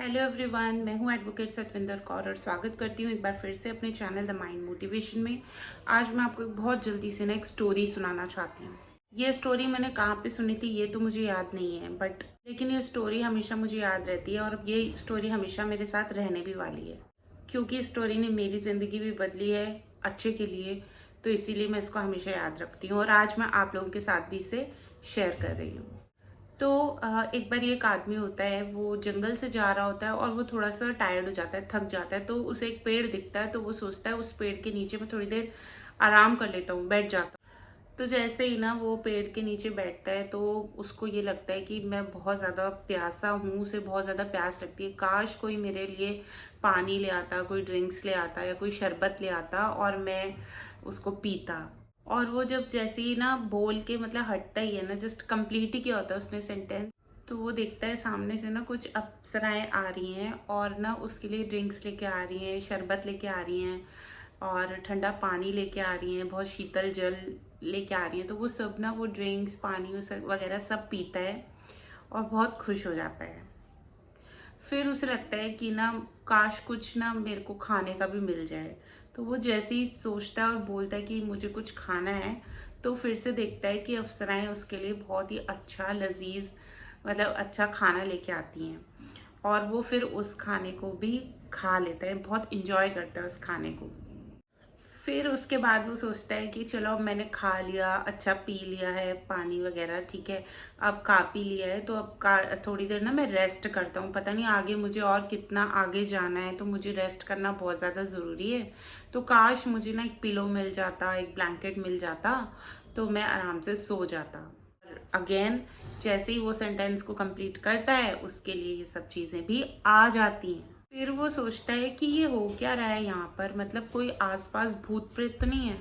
Hello everyone, मैं हूं advocate Satwinder Kaur और स्वागत करती हूं एक बार फिर से अपने चैनल द माइंड मोटिवेशन में। आज मैं आपको एक बहुत जल्दी से एक स्टोरी सुनाना चाहती हूं। ये स्टोरी मैंने कहाँ पे सुनी थी ये तो मुझे याद नहीं है, लेकिन ये स्टोरी हमेशा मुझे याद रहती है और ये स्टोरी हमेशा मेरे साथ रहने भी वाली है, क्योंकि इस स्टोरी ने मेरी ज़िंदगी भी बदली है अच्छे के लिए। तो इसीलिए मैं इसको हमेशा याद रखती हूँ और आज मैं आप लोगों के साथ भी इसे शेयर कर रही हूँ। तो एक बार एक आदमी होता है, वो जंगल से जा रहा होता है और वो थोड़ा सा टायर्ड हो जाता है, थक जाता है। तो उसे एक पेड़ दिखता है, तो वो सोचता है उस पेड़ के नीचे मैं थोड़ी देर आराम कर लेता हूँ, बैठ जाता हूँ। तो जैसे ही ना वो पेड़ के नीचे बैठता है तो उसको ये लगता है कि मैं बहुत ज़्यादा प्यासा हूँ, उसे बहुत ज़्यादा प्यास लगती है। काश कोई मेरे लिए पानी ले आता, कोई ड्रिंक्स ले आता या कोई शरबत ले आता और मैं उसको पीता। और वो जब जैसे ही ना बोल के मतलब हटता ही है ना, जस्ट कंप्लीट ही किया होता है उसने सेंटेंस, तो वो देखता है सामने से ना कुछ अप्सराएं आ रही हैं और ना उसके लिए ड्रिंक्स लेके आ रही हैं, शरबत लेके आ रही हैं और ठंडा पानी लेके आ रही हैं, बहुत शीतल जल लेके आ रही हैं। तो वो सब ना वो ड्रिंक्स पानी वगैरह सब पीता है और बहुत खुश हो जाता है। फिर उसे लगता है कि ना काश कुछ ना मेरे को खाने का भी मिल जाए। तो वो जैसे ही सोचता है और बोलता है कि मुझे कुछ खाना है, तो फिर से देखता है कि अप्सराएं उसके लिए बहुत ही अच्छा लजीज मतलब अच्छा खाना लेके आती हैं और वो फिर उस खाने को भी खा लेता है, बहुत इंजॉय करता है उस खाने को। फिर उसके बाद वो सोचता है कि चलो अब मैंने खा लिया, अच्छा पी लिया है पानी वगैरह, ठीक है, अब खा पी लिया है तो अब का थोड़ी देर ना मैं रेस्ट करता हूँ। पता नहीं आगे मुझे और कितना आगे जाना है, तो मुझे रेस्ट करना बहुत ज़्यादा ज़रूरी है। तो काश मुझे ना एक पिलो मिल जाता, एक ब्लैंकेट मिल जाता, तो मैं आराम से सो जाता। अगेन जैसे ही वो सेंटेंस को कंप्लीट करता है, उसके लिए ये सब चीज़ें भी आ जाती हैं। फिर वो सोचता है कि ये हो क्या रहा है यहाँ पर, मतलब कोई आसपास भूत प्रेत तो नहीं है,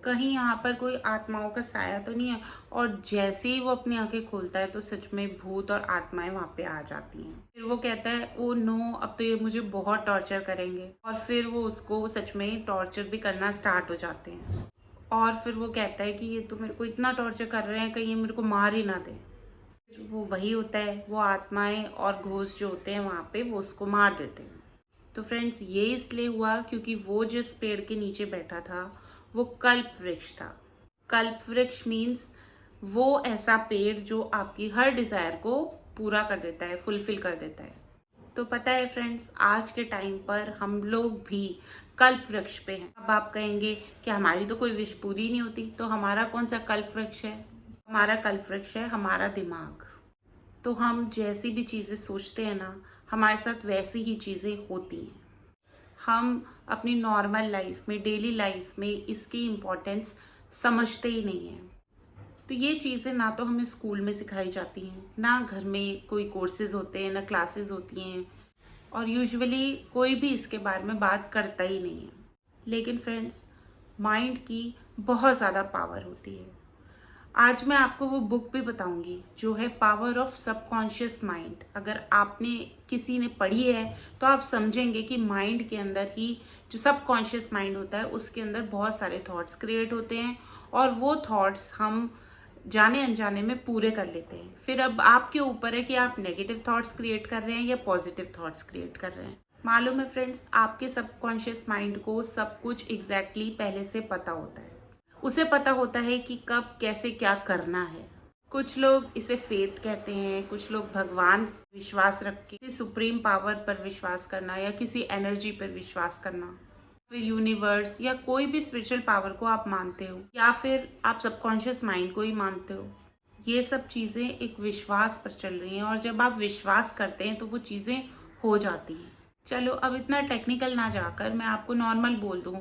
कहीं यहाँ पर कोई आत्माओं का साया तो नहीं है। और जैसे ही वो अपनी आंखें खोलता है तो सच में भूत और आत्माएं वहाँ पे आ जाती हैं। फिर वो कहता है ओ नो, अब तो ये मुझे बहुत टॉर्चर करेंगे। और फिर वो उसको सच में टॉर्चर भी करना स्टार्ट हो जाते हैं। और फिर वो कहता है कि ये तो मेरे को इतना टॉर्चर कर रहे हैं, कहीं ये मेरे को मार ही ना दे। वो वही होता है, वो आत्माएं और घोस्ट जो होते हैं वहाँ पे वो उसको मार देते हैं। तो फ्रेंड्स ये इसलिए हुआ क्योंकि वो जिस पेड़ के नीचे बैठा था वो कल्प वृक्ष था। कल्प वृक्ष मीन्स वो ऐसा पेड़ जो आपकी हर डिजायर को पूरा कर देता है, फुलफिल कर देता है। तो पता है फ्रेंड्स, आज के टाइम पर हम लोग भी कल्प वृक्ष पे हैं। अब आप कहेंगे कि हमारी तो कोई विश पूरी नहीं होती, तो हमारा कौन सा कल्प वृक्ष है? हमारा कल्प वृक्ष है हमारा दिमाग। तो हम जैसी भी चीज़ें सोचते हैं ना, हमारे साथ वैसी ही चीज़ें होती हैं। हम अपनी नॉर्मल लाइफ में, डेली लाइफ में इसकी इम्पोर्टेंस समझते ही नहीं हैं। तो ये चीज़ें ना तो हमें स्कूल में सिखाई जाती हैं, ना घर में कोई कोर्सेज होते हैं, ना क्लासेस होती हैं, और यूजुअली कोई भी इसके बारे में बात करता ही नहीं है। लेकिन फ्रेंड्स, माइंड की बहुत ज़्यादा पावर होती है। आज मैं आपको वो बुक भी बताऊंगी जो है पावर ऑफ सबकॉन्शियस माइंड। अगर आपने किसी ने पढ़ी है तो आप समझेंगे कि माइंड के अंदर ही जो सबकॉन्शियस माइंड होता है उसके अंदर बहुत सारे थॉट्स क्रिएट होते हैं और वो थॉट्स हम जाने अनजाने में पूरे कर लेते हैं। फिर अब आपके ऊपर है कि आप नेगेटिव थॉट्स क्रिएट कर रहे हैं या पॉजिटिव थॉट्स क्रिएट कर रहे हैं। मालूम है फ्रेंड्स, आपके सबकॉन्शियस माइंड को सब कुछ एग्जैक्टली पहले से पता होता है। उसे पता होता है कि कब कैसे क्या करना है। कुछ लोग इसे फेथ कहते हैं, कुछ लोग भगवान विश्वास रख के किसी सुप्रीम पावर पर विश्वास करना या किसी एनर्जी पर विश्वास करना, फिर यूनिवर्स या कोई भी स्पिरिचुअल पावर को आप मानते हो या फिर आप सबकॉन्शियस माइंड को ही मानते हो। ये सब चीजें एक विश्वास पर चल रही हैं और जब आप विश्वास करते हैं तो वो चीजें हो जाती हैं। चलो अब इतना टेक्निकल ना जाकर मैं आपको नॉर्मल बोल दूं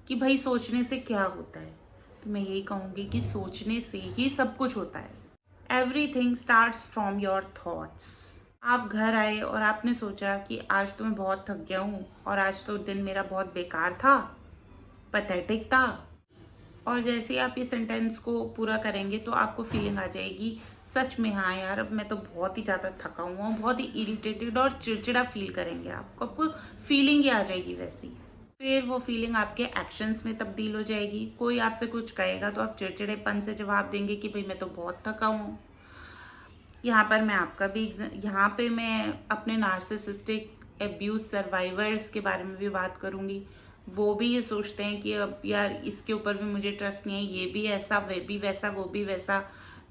कि भाई सोचने से क्या होता है, तो मैं यही कहूंगी कि सोचने से ही सब कुछ होता है। Everything starts from your thoughts. आप घर आए और आपने सोचा कि आज तो मैं बहुत थक गया हूँ और आज तो दिन मेरा बहुत बेकार था, पैथेटिक था, और जैसे ही आप ये सेंटेंस को पूरा करेंगे तो आपको फीलिंग आ जाएगी सच में हाँ यार अब मैं तो बहुत ही ज़्यादा थका हुआ हूँ, बहुत ही इरिटेटेड और चिड़चिड़ा फील करेंगे। आपको फीलिंग ही आ जाएगी वैसी। फिर वो फीलिंग आपके एक्शंस में तब्दील हो जाएगी। कोई आपसे कुछ कहेगा तो आप चिड़चिड़ेपन से जवाब देंगे कि भाई मैं तो बहुत थका हूँ, यहाँ पर मैं आपका भी यहाँ पे मैं अपने नार्सिसिस्टिक एब्यूज सर्वाइवर्स के बारे में भी बात करूँगी। वो भी ये सोचते हैं कि अब यार इसके ऊपर भी मुझे ट्रस्ट नहीं है, ये भी ऐसा, वे भी वैसा, वो भी वैसा।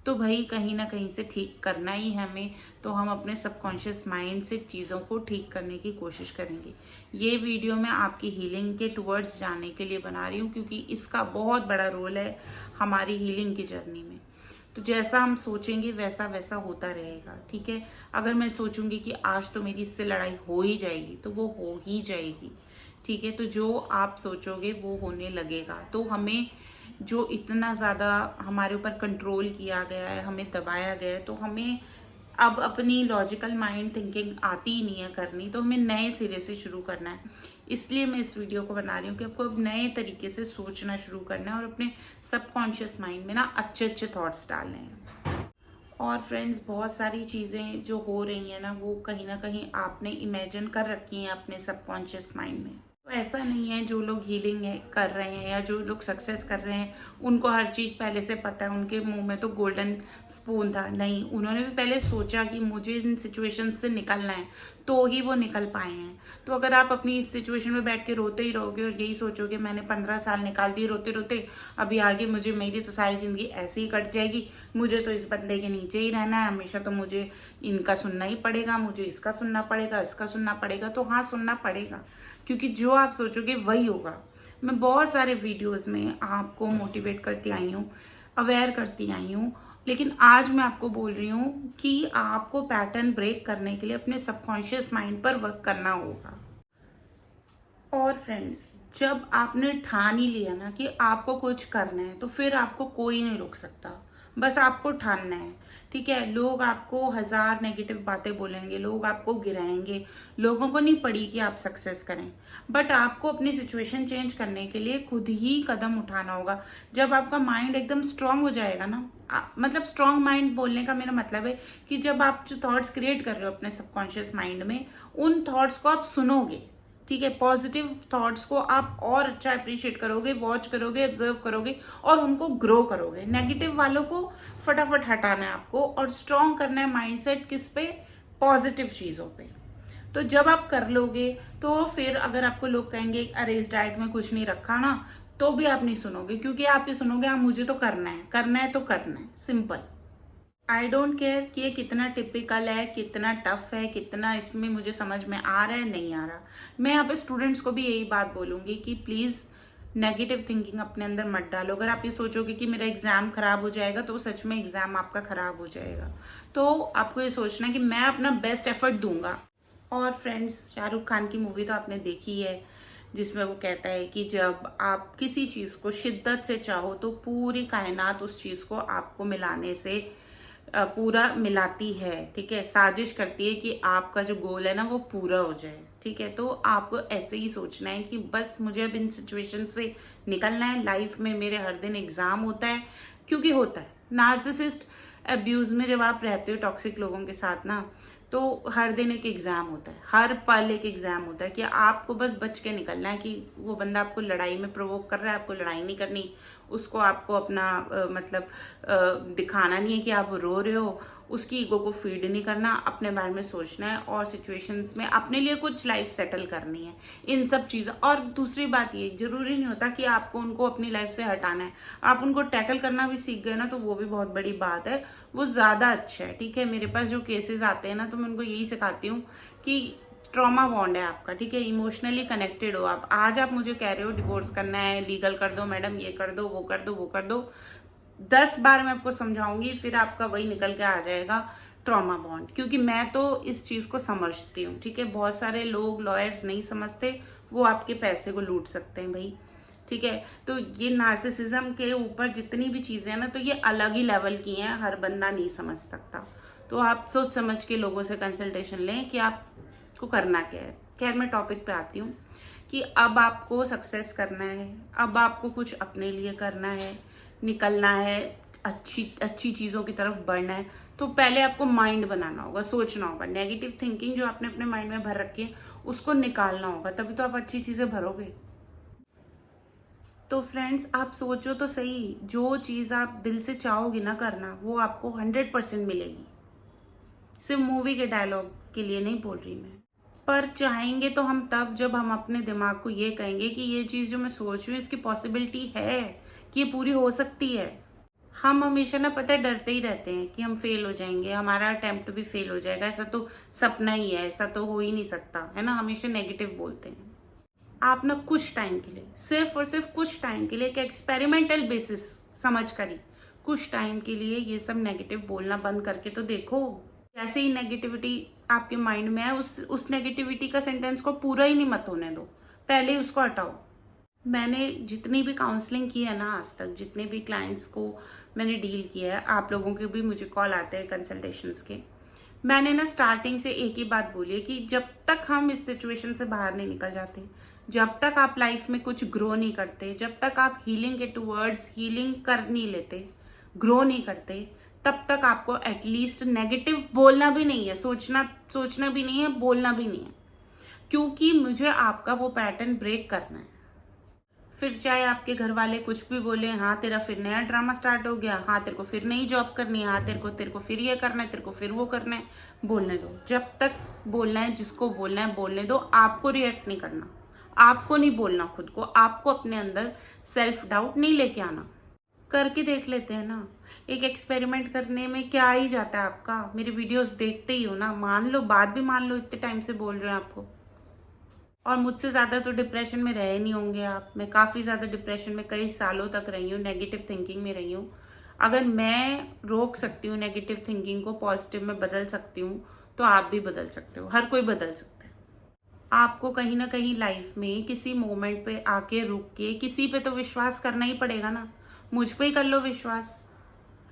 तो भाई कहीं ना कहीं से ठीक करना ही है हमें, तो हम अपने सबकॉन्शियस माइंड से चीज़ों को ठीक करने की कोशिश करेंगे। ये वीडियो मैं आपकी हीलिंग के टुवर्ड्स जाने के लिए बना रही हूँ, क्योंकि इसका बहुत बड़ा रोल है हमारी हीलिंग की जर्नी में। तो जैसा हम सोचेंगे वैसा वैसा होता रहेगा, ठीक है। अगर मैं सोचूंगी कि आज तो मेरी इससे लड़ाई हो ही जाएगी, तो वो हो ही जाएगी, ठीक है। तो जो आप सोचोगे वो होने लगेगा। तो हमें जो इतना ज़्यादा हमारे ऊपर कंट्रोल किया गया है, हमें दबाया गया है, तो हमें अब अपनी लॉजिकल माइंड थिंकिंग आती ही नहीं है करनी, तो हमें नए सिरे से शुरू करना है। इसलिए मैं इस वीडियो को बना रही हूँ कि आपको अब नए तरीके से सोचना शुरू करना है और अपने सबकॉन्शियस माइंड में ना अच्छे अच्छे थॉट्स डालने हैं। और फ्रेंड्स, बहुत सारी चीज़ें जो हो रही हैं ना, वो कहीं ना कहीं आपने इमेजिन कर रखी हैं अपने सबकॉन्शियस माइंड में। तो ऐसा नहीं है जो लोग हीलिंग कर रहे हैं या जो लोग सक्सेस कर रहे हैं उनको हर चीज़ पहले से पता है, उनके मुंह में तो गोल्डन स्पून था। नहीं, उन्होंने भी पहले सोचा कि मुझे इन सिचुएशन से निकलना है, तो ही वो निकल पाए हैं। तो अगर आप अपनी इस सिचुएशन में बैठ के रोते ही रहोगे और यही सोचोगे मैंने 15 साल निकाल दिए रोते रोते, अभी आगे मुझे, मेरी तो सारी ज़िंदगी ऐसे ही कट जाएगी, मुझे तो इस बंदे के नीचे ही रहना है हमेशा, तो मुझे इनका सुनना ही पड़ेगा, मुझे इसका सुनना पड़ेगा, इसका सुनना पड़ेगा। तो हाँ, सुनना पड़ेगा, क्योंकि जो आप सोचोगे वही होगा। मैं बहुत सारे वीडियोस में आपको मोटिवेट करती आई हूँ, अवेयर करती आई हूँ, लेकिन आज मैं आपको बोल रही हूँ कि आपको पैटर्न ब्रेक करने के लिए अपने सबकॉन्शियस माइंड पर वर्क करना होगा। और फ्रेंड्स, जब आपने ठान ही लिया ना कि आपको कुछ करना है, तो फिर आपको कोई नहीं रोक सकता। बस आपको ठानना है, ठीक है। लोग आपको 1000 नेगेटिव बातें बोलेंगे, लोग आपको गिराएंगे, लोगों को नहीं पड़ी कि आप सक्सेस करें, बट आपको अपनी सिचुएशन चेंज करने के लिए खुद ही कदम उठाना होगा। जब आपका माइंड एकदम स्ट्रांग हो जाएगा ना, मतलब स्ट्रांग माइंड बोलने का मेरा मतलब है कि जब आप जो थॉट्स क्रिएट कर रहे हो अपने सबकॉन्शियस माइंड में, उन थॉट्स को आप सुनोगे, ठीक है। पॉजिटिव थॉट्स को आप और अच्छा अप्रिशिएट करोगे, वॉच करोगे, ऑब्जर्व करोगे और उनको ग्रो करोगे। नेगेटिव वालों को फटाफट हटाना है आपको और स्ट्रॉन्ग करना है माइंडसेट किस पे, पॉजिटिव चीजों पे। तो जब आप कर लोगे तो फिर अगर आपको लोग कहेंगे अरे इस डाइट में कुछ नहीं रखा ना, तो भी आप नहीं सुनोगे, क्योंकि आप ये सुनोगे हाँ मुझे तो करना है, करना है तो करना है, सिंपल। आई डोंट केयर कि ये कितना टिपिकल है, कितना टफ है, कितना इसमें मुझे समझ में आ रहा है, नहीं आ रहा। मैं यहाँ पे स्टूडेंट्स को भी यही बात बोलूंगी कि प्लीज नेगेटिव थिंकिंग अपने अंदर मत डालो। अगर आप ये सोचोगे कि मेरा एग्जाम खराब हो जाएगा, तो सच में एग्जाम आपका खराब हो जाएगा। तो आपको ये सोचना है कि मैं अपना बेस्ट एफर्ट दूंगा। और फ्रेंड्स, शाहरुख खान की मूवी तो आपने देखी है, जिसमें वो कहता है कि जब आप किसी चीज को शिद्दत से चाहो तो पूरी कायनात उस चीज को आपको मिलाने से पूरा मिलाती है, ठीक है, साजिश करती है कि आपका जो गोल है ना वो पूरा हो जाए, ठीक है। तो आपको ऐसे ही सोचना है कि बस मुझे अब इन सिचुएशन से निकलना है। लाइफ में मेरे हर दिन एग्जाम होता है, क्योंकि होता है नार्सिसिस्ट अब्यूज में जब आप रहते हो टॉक्सिक लोगों के साथ ना, तो हर दिन एक एग्जाम होता है, हर पल एक एग्जाम होता है कि आपको बस बच के निकलना है। कि वो बंदा आपको लड़ाई में प्रोवोक कर रहा है, आपको लड़ाई नहीं करनी, उसको आपको अपना दिखाना नहीं है कि आप रो रहे हो, उसकी ईगो को फीड नहीं करना, अपने बारे में सोचना है और सिचुएशंस में अपने लिए कुछ लाइफ सेटल करनी है, इन सब चीज़ों। और दूसरी बात ये, जरूरी नहीं होता कि आपको उनको अपनी लाइफ से हटाना है, आप उनको टैकल करना भी सीख गए ना, तो वो भी बहुत बड़ी बात है, वो ज़्यादा अच्छा है, ठीक है। मेरे पास जो केसेस आते हैं ना, तो मैं उनको यही सिखाती हूँ कि ट्रॉमा बॉन्ड है आपका, ठीक है, इमोशनली कनेक्टेड हो आप। आज आप मुझे कह रहे हो डिवोर्स करना है, लीगल कर दो मैडम, ये कर दो, वो कर दो, वो कर दो, 10 बार मैं आपको समझाऊंगी, फिर आपका वही निकल के आ जाएगा ट्रॉमा बॉन्ड, क्योंकि मैं तो इस चीज को समझती हूँ, ठीक है। बहुत सारे लोग लॉयर्स नहीं समझते, वो आपके पैसे को लूट सकते हैं भाई, ठीक है। तो ये नार्सिसिज्म के ऊपर जितनी भी चीजें हैं ना, तो ये अलग ही लेवल की हैं, हर बंदा नहीं समझ सकता। तो आप सोच समझ के लोगों से कंसल्टेशन लें कि आपको करना क्या है। खैर, मैं टॉपिक पे आती हूँ कि अब आपको सक्सेस करना है, अब आपको कुछ अपने लिए करना है, निकलना है, अच्छी अच्छी चीज़ों की तरफ बढ़ना है। तो पहले आपको माइंड बनाना होगा, सोचना होगा। नेगेटिव थिंकिंग जो आपने अपने माइंड में भर रखी है उसको निकालना होगा, तभी तो आप अच्छी चीज़ें भरोगे। तो फ्रेंड्स, आप सोचो तो सही, जो चीज़ आप दिल से चाहोगे ना करना, वो आपको 100% मिलेगी। सिर्फ मूवी के डायलॉग के लिए नहीं बोल रही मैं। पर चाहेंगे तो हम तब जब हम अपने दिमाग को ये कहेंगे कि ये चीज़ जो मैं सोच रही हूँ इसकी पॉसिबिलिटी है कि ये पूरी हो सकती है। हम हमेशा ना पता है डरते ही रहते हैं कि हम फेल हो जाएंगे, हमारा अटेम्प्ट भी फेल हो जाएगा, ऐसा तो सपना ही है, ऐसा तो हो ही नहीं सकता, है ना। हमेशा नेगेटिव बोलते हैं। आप ना कुछ टाइम के लिए, सिर्फ और सिर्फ कुछ टाइम के लिए, एक एक्सपेरिमेंटल बेसिस समझ कर ही कुछ टाइम के लिए ये सब नेगेटिव बोलना बंद करके तो देखो। जैसे ही नेगेटिविटी आपके माइंड में है, उस नेगेटिविटी का सेंटेंस को पूरा ही नहीं मत होने दो, पहले ही उसको हटाओ। मैंने जितनी भी काउंसलिंग की है ना आज तक, जितने भी क्लाइंट्स को मैंने डील किया है, आप लोगों के भी मुझे कॉल आते हैं कंसल्टेशंस के, मैंने ना स्टार्टिंग से एक ही बात बोली है कि जब तक हम इस सिचुएशन से बाहर नहीं निकल जाते, जब तक आप लाइफ में कुछ ग्रो नहीं करते, जब तक आप हीलिंग के टूवर्ड्स हीलिंग कर नहीं लेते, ग्रो नहीं करते, तब तक आपको एटलीस्ट नेगेटिव बोलना भी नहीं है, सोचना भी नहीं है, बोलना भी नहीं है। क्योंकि मुझे आपका वो पैटर्न ब्रेक करना है। फिर चाहे आपके घर वाले कुछ भी बोले, हाँ तेरा फिर नया ड्रामा स्टार्ट हो गया, हाँ तेरे को फिर नई जॉब करनी है, हाँ तेरे को फिर ये करना है, तेरे को फिर वो करना है, बोलने दो। जब तक बोलना है, जिसको बोलना है बोलने दो। आपको रिएक्ट नहीं करना, आपको नहीं बोलना खुद को, आपको अपने अंदर सेल्फ डाउट नहीं लेके आना। करके देख लेते हैं ना, एक एक्सपेरिमेंट करने में क्या ही जाता है आपका। मेरी वीडियोस देखते ही हो ना, मान लो, बात भी मान लो, इतने टाइम से बोल रहे हैं आपको। और मुझसे ज़्यादा तो डिप्रेशन में रहे नहीं होंगे आप। मैं काफ़ी ज़्यादा डिप्रेशन में कई सालों तक रही हूँ, नेगेटिव थिंकिंग में रही हूँ। अगर मैं रोक सकती हूँ नेगेटिव थिंकिंग को, पॉजिटिव में बदल सकती हूँ, तो आप भी बदल सकते हो, हर कोई बदल सकता है। आपको कहीं ना कहीं लाइफ में किसी मोमेंट पे आके रुक के किसी पे तो विश्वास करना ही पड़ेगा ना। मुझ पे ही कर लो विश्वास।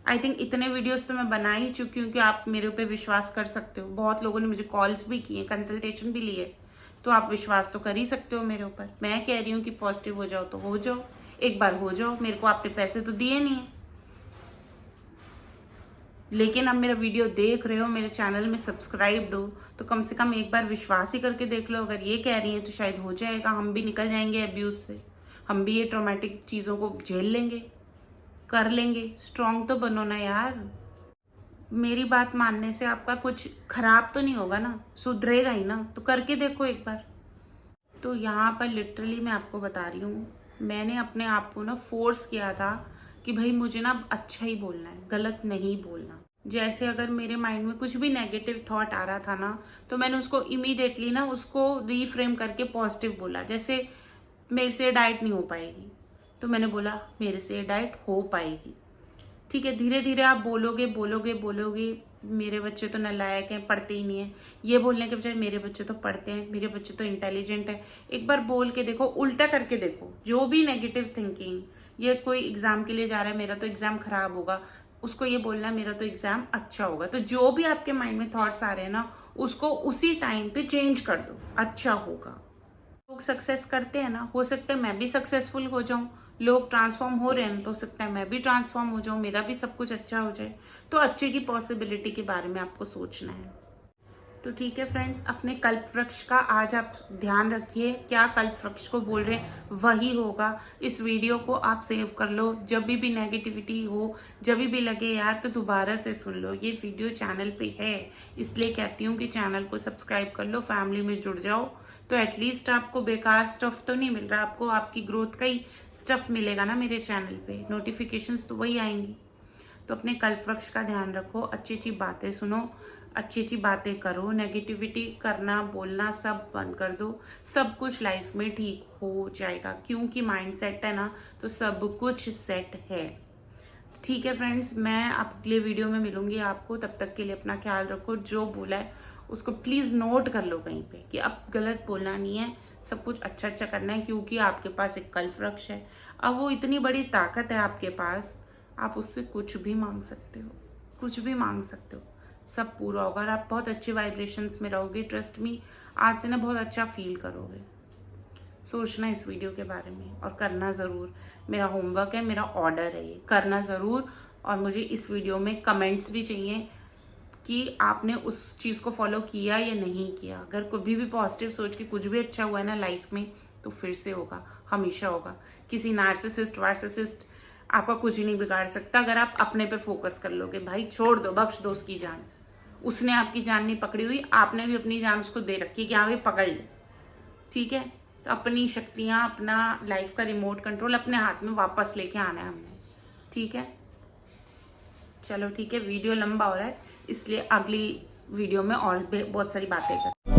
आई थिंक इतने वीडियोस तो मैं बना ही चुकी हूँ कि आप मेरे पे विश्वास कर सकते हो। बहुत लोगों ने मुझे कॉल्स भी किए, कंसल्टेशन भी लिए, तो आप विश्वास तो कर ही सकते हो मेरे ऊपर। मैं कह रही हूँ कि पॉजिटिव हो जाओ तो हो जाओ, एक बार हो जाओ। मेरे को आपने पैसे तो दिए नहीं है, लेकिन अब मेरा वीडियो देख रहे हो, मेरे चैनल में सब्सक्राइब हो, तो कम से कम एक बार विश्वास ही करके देख लो। अगर ये कह रही है तो शायद हो जाएगा, हम भी निकल जाएंगे अब्यूज से, हम भी ये ट्रॉमेटिक चीज़ों को झेल लेंगे, कर लेंगे। स्ट्रांग तो बनो ना यार। मेरी बात मानने से आपका कुछ खराब तो नहीं होगा ना, सुधरेगा ही ना, तो करके देखो एक बार। तो यहाँ पर लिटरली मैं आपको बता रही हूँ, मैंने अपने आप को ना फोर्स किया था कि भाई मुझे ना अच्छा ही बोलना है, गलत नहीं बोलना। जैसे अगर मेरे माइंड में कुछ भी नेगेटिव थॉट आ रहा था ना, तो मैंने उसको इमीडिएटली ना उसको रीफ्रेम करके पॉजिटिव बोला। जैसे मेरे से डाइट नहीं हो पाएगी, तो मैंने बोला मेरे से डाइट हो पाएगी। ठीक है, धीरे धीरे आप बोलोगे बोलोगे बोलोगे, मेरे बच्चे तो नालायक हैं, पढ़ते ही नहीं है, ये बोलने के बजाय मेरे बच्चे तो पढ़ते हैं, मेरे बच्चे तो इंटेलिजेंट है। एक बार बोल के देखो, उल्टा करके देखो। जो भी नेगेटिव थिंकिंग, ये कोई एग्जाम के लिए जा रहा है, मेरा तो एग्जाम खराब होगा, उसको ये बोलना है मेरा तो एग्जाम अच्छा होगा। तो जो भी आपके माइंड में थॉट्स आ रहे हैं ना, उसको उसी टाइम पे चेंज कर दो, अच्छा होगा। लोग सक्सेस करते हैं ना, हो सकता है मैं भी सक्सेसफुल हो जाऊं। लोग ट्रांसफॉर्म हो रहे हैं, तो हो सकता है मैं भी ट्रांसफॉर्म हो जाऊं, मेरा भी सब कुछ अच्छा हो जाए। तो अच्छे की पॉसिबिलिटी के बारे में आपको सोचना है। तो ठीक है फ्रेंड्स, अपने कल्प वृक्ष का आज आप ध्यान रखिए, क्या कल्प वृक्ष को बोल रहे हैं वही होगा। इस वीडियो को आप सेव कर लो, जब भी नेगेटिविटी हो, जब भी लगे यार, तो दोबारा से सुन लो। ये वीडियो चैनल पे है, इसलिए कहती हूँ कि चैनल को सब्सक्राइब कर लो, फैमिली में जुड़ जाओ। तो एटलीस्ट आपको बेकार स्टफ तो नहीं मिल रहा, आपको आपकी ग्रोथ का ही स्टफ मिलेगा ना मेरे चैनल पे, नोटिफिकेशंस तो वही आएंगी। तो अपने कल्प वृक्ष का ध्यान रखो, अच्छी अच्छी बातें सुनो, अच्छी अच्छी बातें करो, नेगेटिविटी करना बोलना सब बंद कर दो। सब कुछ लाइफ में ठीक हो जाएगा, क्योंकि माइंड सेट है ना, तो सब कुछ सेट है। ठीक है फ्रेंड्स, मैं अगले वीडियो में मिलूंगी आपको। तब तक के लिए अपना ख्याल रखो। जो बोला है उसको प्लीज नोट कर लो कहीं पे कि अब गलत बोलना नहीं है, सब कुछ अच्छा अच्छा करना है, क्योंकि आपके पास एक कल्प वृक्ष है। अब वो इतनी बड़ी ताकत है आपके पास, आप उससे कुछ भी मांग सकते हो, कुछ भी मांग सकते हो, सब पूरा होगा। और आप बहुत अच्छे वाइब्रेशंस में रहोगे, ट्रस्ट मी। आज से ना बहुत अच्छा फील करोगे। सोचना इस वीडियो के बारे में और करना ज़रूर। मेरा होमवर्क है, मेरा ऑर्डर है, ये करना ज़रूर। और मुझे इस वीडियो में कमेंट्स भी चाहिए कि आपने उस चीज़ को फॉलो किया या नहीं किया। अगर कभी भी पॉजिटिव सोच के कुछ भी अच्छा हुआ है ना लाइफ में, तो फिर से होगा, हमेशा होगा। किसी नार्सिसिस्ट आपका कुछ ही नहीं बिगाड़ सकता, अगर आप अपने पे फोकस कर लोगे। भाई छोड़ दो, बख्श दो उसकी जान, उसने आपकी जान नहीं पकड़ी हुई, आपने भी अपनी जान उसको दे रखी है कि हाँ भाई पकड़ ले। ठीक है, तो अपनी शक्तियाँ, अपना लाइफ का रिमोट कंट्रोल अपने हाथ में वापस लेके आना है हमने। ठीक है, चलो ठीक है, वीडियो लंबा हो रहा है इसलिए अगली वीडियो में और बहुत सारी बातें करें।